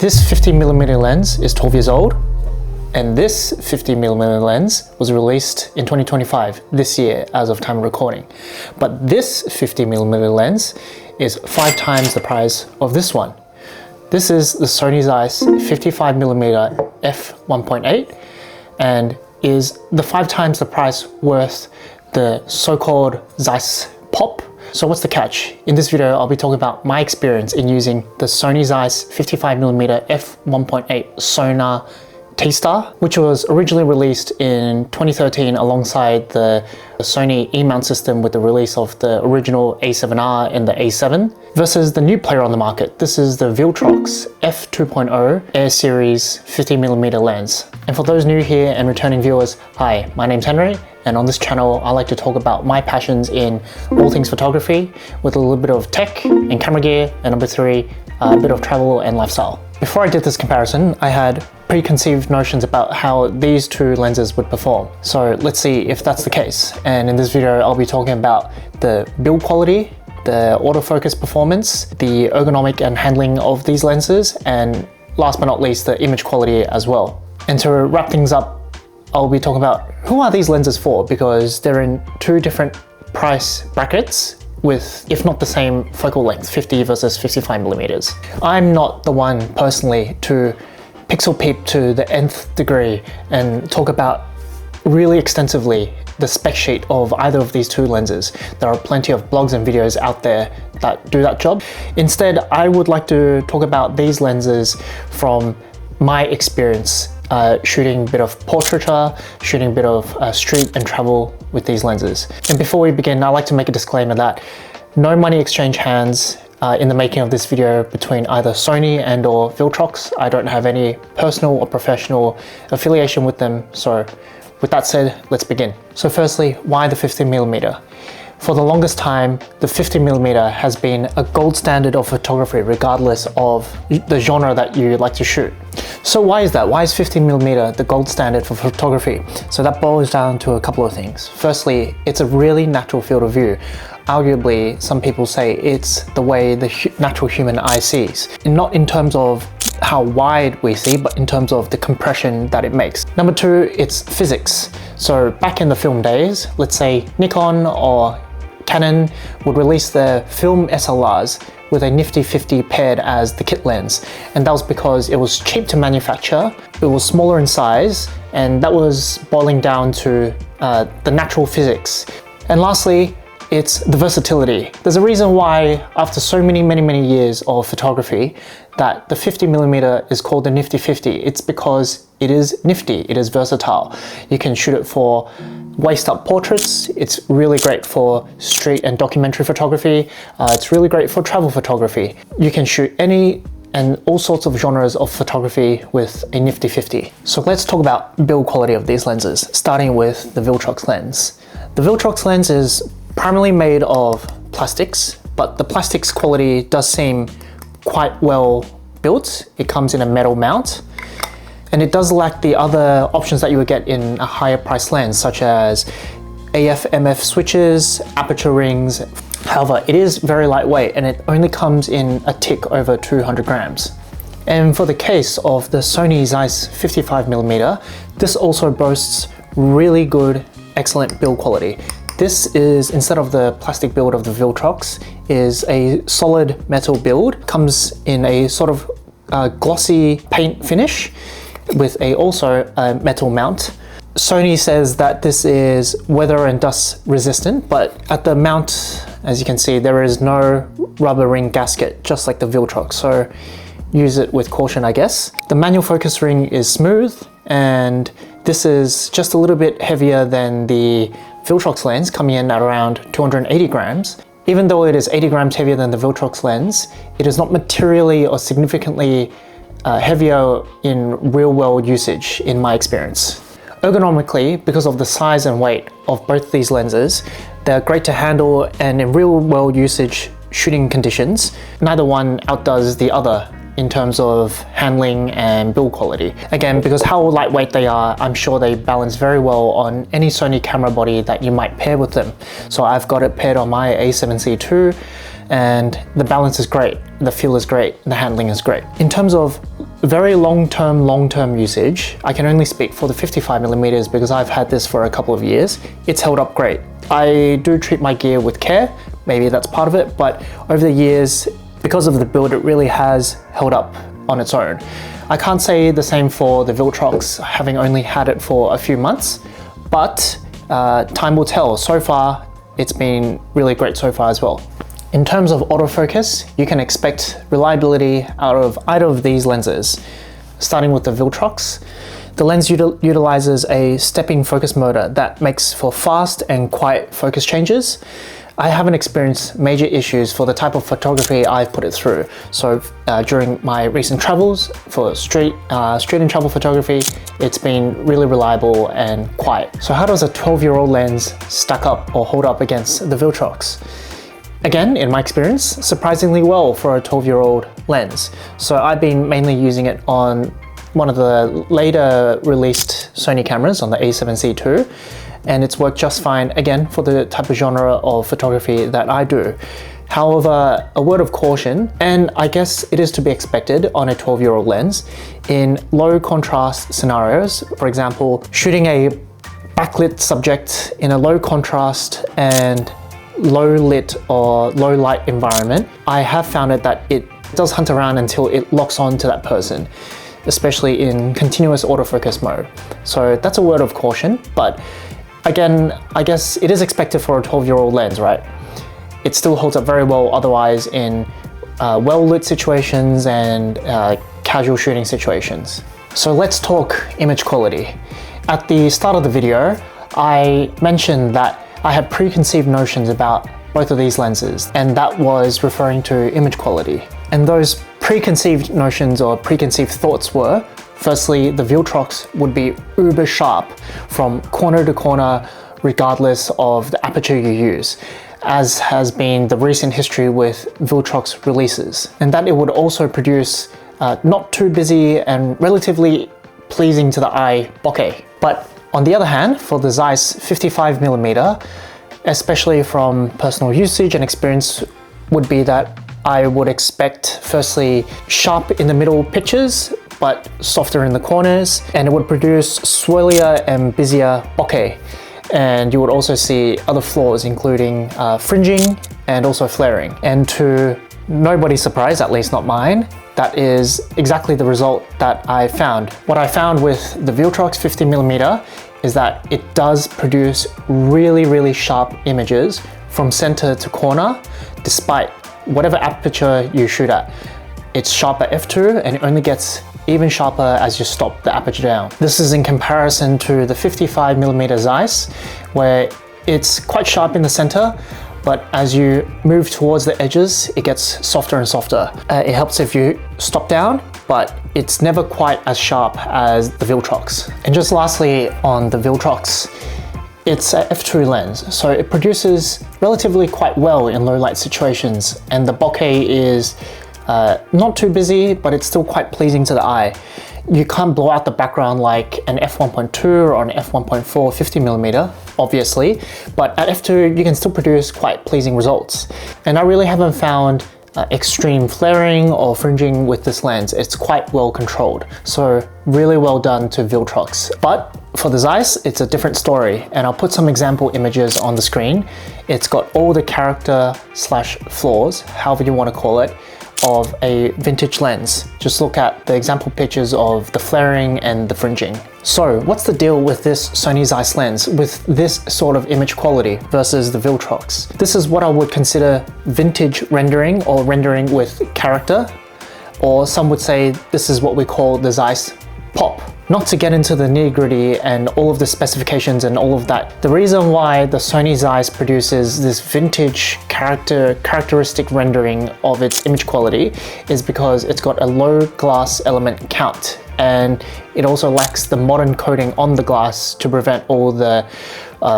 This 50mm lens is 12 years old, and this 50mm lens was released in 2025, this year as of time of recording. But this 50mm lens is 5 times the price of this one. This is the Sony Zeiss 55mm f1.8 and is the 5 times the price worth the so-called Zeiss Pop. So what's the catch? In this video, I'll be talking about my experience in using the Sony Zeiss 55mm f1.8 Sonnar T-Star, which was originally released in 2013 alongside the Sony E-mount system with the release of the original A7R and the A7, versus the new player on the market. This is the Viltrox f2.0 Air Series 50mm lens. And for those new here and returning viewers, hi, my name's Henry, and on this channel I like to talk about my passions in all things photography with a little bit of tech and camera gear, and number 3, a bit of travel and lifestyle. Before I did this comparison, I had preconceived notions about how these two lenses would perform. So let's see if that's the case. And in this video, I'll be talking about the build quality, the autofocus performance, the ergonomic and handling of these lenses, and last but not least, the image quality as well. And to wrap things up, I'll be talking about who are these lenses for, because they're in 2 different price brackets with, if not the same focal length, 50 versus 55mm. I'm not the one personally to pixel peep to the nth degree and talk about really extensively the spec sheet of either of these 2 lenses. There are plenty of blogs and videos out there that do that job. Instead, I would like to talk about these lenses from my experience shooting a bit of portraiture, shooting a bit of street and travel with these lenses. And before we begin, I'd like to make a disclaimer that no money exchange hands in the making of this video between either Sony and or Viltrox. I don't have any personal or professional affiliation with them. So with that said, let's begin. So firstly, why the 50mm? For the longest time, the 50mm has been a gold standard of photography regardless of the genre that you like to shoot. So why is that? Why is 50mm the gold standard for photography? So that boils down to a couple of things. Firstly, it's a really natural field of view. Arguably, some people say it's the way the natural human eye sees. And not in terms of how wide we see, but in terms of the compression that it makes. Number 2, it's physics. So back in the film days, let's say Nikon or Canon would release their film SLRs with a nifty 50 paired as the kit lens. And that was because it was cheap to manufacture, it was smaller in size, and that was boiling down to the natural physics. And lastly, it's the versatility. There's a reason why after so many years of photography that the 50mm is called the Nifty 50. It's because it is nifty, it is versatile. You can shoot it for waist up portraits, it's really great for street and documentary photography, it's really great for travel photography. You can shoot any and all sorts of genres of photography with a Nifty 50. So let's talk about build quality of these lenses, starting with the Viltrox lens. The Viltrox lens is primarily made of plastics, but the plastics quality does seem quite well built. It comes in a metal mount, and it does lack the other options that you would get in a higher price lens, such as AF/MF switches, aperture rings. However, it is very lightweight and it only comes in a tick over 200 grams. And for the case of the Sony Zeiss 55mm, this also boasts really good, excellent build quality. This is, instead of the plastic build of the Viltrox, is a solid metal build. Comes in a sort of glossy paint finish with also a metal mount. Sony says that this is weather and dust resistant, but at the mount, as you can see, there is no rubber ring gasket, just like the Viltrox, so use it with caution, I guess. The manual focus ring is smooth, and this is just a little bit heavier than the Viltrox lens, coming in at around 280 grams. Even though it is 80 grams heavier than the Viltrox lens, it is not materially or significantly heavier in real-world usage, in my experience. Ergonomically, because of the size and weight of both these lenses, they're great to handle, and in real-world usage shooting conditions, neither one outdoes the other in terms of handling and build quality. Again, because how lightweight they are, I'm sure they balance very well on any Sony camera body that you might pair with them. So I've got it paired on my A7C II, and the balance is great, the feel is great, the handling is great. In terms of very long-term usage, I can only speak for the 55mm because I've had this for a couple of years. It's held up great. I do treat my gear with care, maybe that's part of it, but over the years, because of the build, it really has held up on its own. I can't say the same for the Viltrox, having only had it for a few months, but time will tell. So far, it's been really great so far as well. In terms of autofocus, you can expect reliability out of either of these lenses. Starting with the Viltrox, the lens utilizes a stepping focus motor that makes for fast and quiet focus changes. I haven't experienced major issues for the type of photography I've put it through. So during my recent travels for street and travel photography, it's been really reliable and quiet. So how does a 12-year-old lens stack up or hold up against the Viltrox? Again, in my experience, surprisingly well for a 12-year-old lens. So I've been mainly using it on one of the later released Sony cameras on the a7C II, and it's worked just fine, again, for the type of genre of photography that I do. However, a word of caution, and I guess it is to be expected on a 12-year-old lens, in low contrast scenarios, for example, shooting a backlit subject in a low contrast and low lit or low light environment, I have found it that it does hunt around until it locks on to that person, especially in continuous autofocus mode. So that's a word of caution, but again, I guess it is expected for a 12-year-old lens, right? It still holds up very well otherwise in well-lit situations and casual shooting situations. So let's talk image quality. At the start of the video, I mentioned that I had preconceived notions about both of these lenses, and that was referring to image quality. And those preconceived notions or preconceived thoughts were, firstly, the Viltrox would be uber sharp from corner to corner, regardless of the aperture you use, as has been the recent history with Viltrox releases. And that it would also produce not too busy and relatively pleasing to the eye bokeh. But on the other hand, for the Zeiss 55mm, especially from personal usage and experience, would be that I would expect, firstly, sharp in the middle pictures, but softer in the corners, and it would produce swirlier and busier bokeh. And you would also see other flaws, including fringing and also flaring. And to nobody's surprise, at least not mine, that is exactly the result that I found. What I found with the Viltrox 50mm is that it does produce really sharp images from center to corner, despite whatever aperture you shoot at. It's sharp at f2 and it only gets even sharper as you stop the aperture down. This is in comparison to the 55mm Zeiss, where it's quite sharp in the center, but as you move towards the edges, it gets softer and softer. It helps if you stop down, but it's never quite as sharp as the Viltrox. And just lastly, on the Viltrox, it's an f2 lens, so it produces relatively quite well in low light situations, and the bokeh is not too busy, but it's still quite pleasing to the eye. You can't blow out the background like an f1.2 or an f1.4 50mm, obviously, but at f2 you can still produce quite pleasing results. And I really haven't found extreme flaring or fringing with this lens. It's quite well controlled, so really well done to Viltrox. But for the Zeiss, it's a different story, and I'll put some example images on the screen. It's got all the character slash flaws, however you want to call it, of a vintage lens. Just look at the example pictures of the flaring and the fringing. So what's the deal with this Sony Zeiss lens with this sort of image quality versus the Viltrox? This is what I would consider vintage rendering, or rendering with character, or some would say this is what we call the Zeiss pop. Not to get into the nitty-gritty and all of the specifications and all of that, the reason why the Sony Zeiss produces this vintage characteristic rendering of its image quality is because it's got a low glass element count, and it also lacks the modern coating on the glass to prevent all the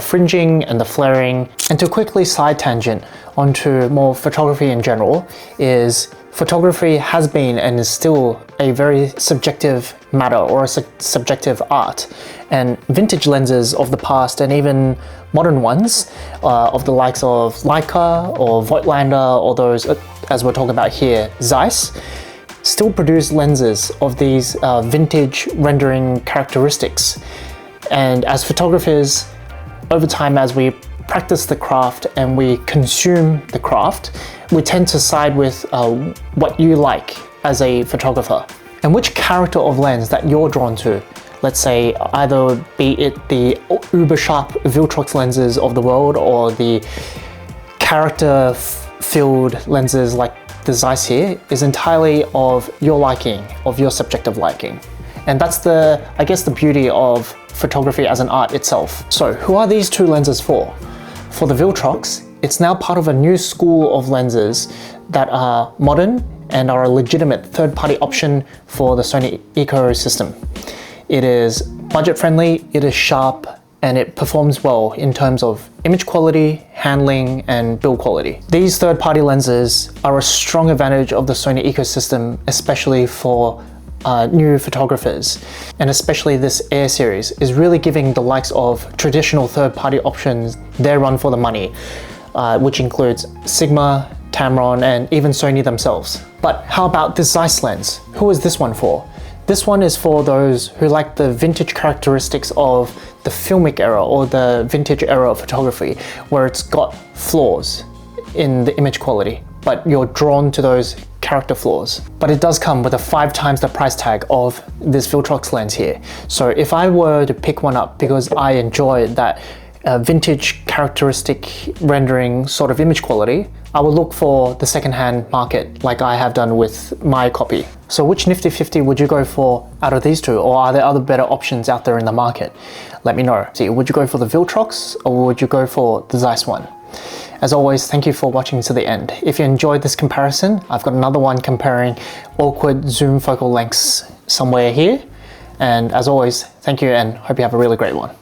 fringing and the flaring. And to quickly side tangent onto more photography in general, is photography has been and is still a very subjective matter, or a subjective art, and vintage lenses of the past and even modern ones of the likes of Leica or Voigtlander, or those, as we're talking about here, Zeiss, still produce lenses of these vintage rendering characteristics. And as photographers, over time, as we practice the craft and we consume the craft, we tend to side with what you like as a photographer. And which character of lens that you're drawn to, let's say either be it the uber sharp Viltrox lenses of the world or the character filled lenses like the Zeiss here, is entirely of your liking, of your subjective liking. And that's I guess the beauty of photography as an art itself. So who are these two lenses for? For the Viltrox, it's now part of a new school of lenses that are modern and are a legitimate third-party option for the Sony ecosystem. It is budget-friendly, it is sharp, and it performs well in terms of image quality, handling, and build quality. These third-party lenses are a strong advantage of the Sony ecosystem, especially for new photographers. And especially this Air series is really giving the likes of traditional third-party options their run for the money, which includes Sigma, Tamron, and even Sony themselves. But how about this Zeiss lens? Who is this one for? This one is for those who like the vintage characteristics of the filmic era or the vintage era of photography, where it's got flaws in the image quality, but you're drawn to those character flaws. But it does come with a 5 times the price tag of this Viltrox lens here. So if I were to pick one up because I enjoy that vintage characteristic rendering sort of image quality, I will look for the secondhand market like I have done with my copy. So which Nifty 50 would you go for out of these two, or are there other better options out there in the market? Let me know. See, would you go for the Viltrox or would you go for the Zeiss one? As always, thank you for watching to the end. If you enjoyed this comparison, I've got another one comparing awkward zoom focal lengths somewhere here. And as always, thank you and hope you have a really great one.